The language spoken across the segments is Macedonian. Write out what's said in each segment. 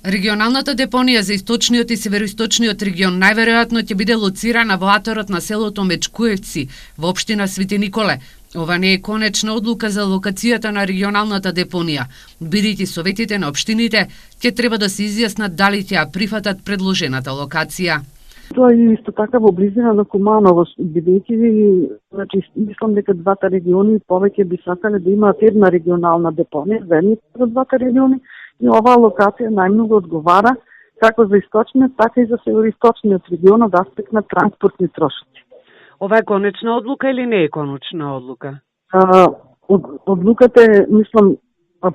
Регионалната депонија за источниот и североисточниот регион најверојатно ќе биде лоцирана во аторот на селото Мечкуевци во општина Свети Николе. Ова не е конечна одлука за локацијата на регионалната депонија, бидејќи советите на општините ќе треба да се изјаснат дали ќе ја прифатат предложената локација. Тоа е исто така во близина на Куманово, бидејќи мислам дека двата региони повеќе би сакале да имаат една регионална депонија за едните од двата региони и оваа локација најмногу одговара како за источниот, така и за североисточниот регион од аспект на транспортни трошоци. Ова е конечна одлука или не е конечна одлука? Одлуката е, мислам,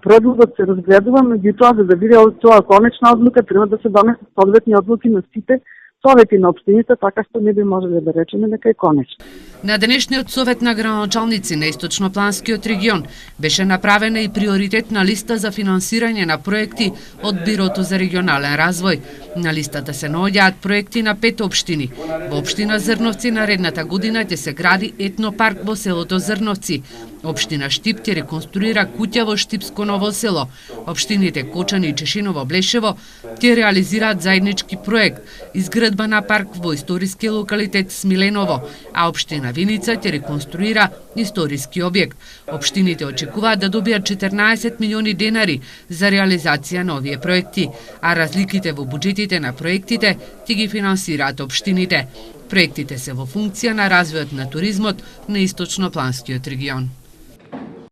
предлогот се разгледува, меѓутоа за да биде тоа конечна одлука треба да се донесат соодветни одлуки на сите совети на општините, така што не би можеле да речеме дека е конечно. На денешниот совет на градоначалници на Источнопланскиот регион беше направена и приоритетна листа за финансирање на проекти од Бирото за регионален развој. На листата се наоѓаат проекти на 5 општини. Во општина Зрновци наредната година ќе се гради етнопарк во селото Зрновци. Општина Штип ќе реконструира куќа во Штипско Ново село. Општините Кочани и Чешиново Блешево ќе реализираат заеднички проект изградба на парк во историски локалитет Смиленово, а општина Виница ќе реконструира историски објект. Општините очекуваат да добијат 14 милиони денари за реализација на овие проекти, а разликите во буџетите на проектите ќе ги финансираат општините. Проектите се во функција на развојот на туризмот на Источнопланскиот регион.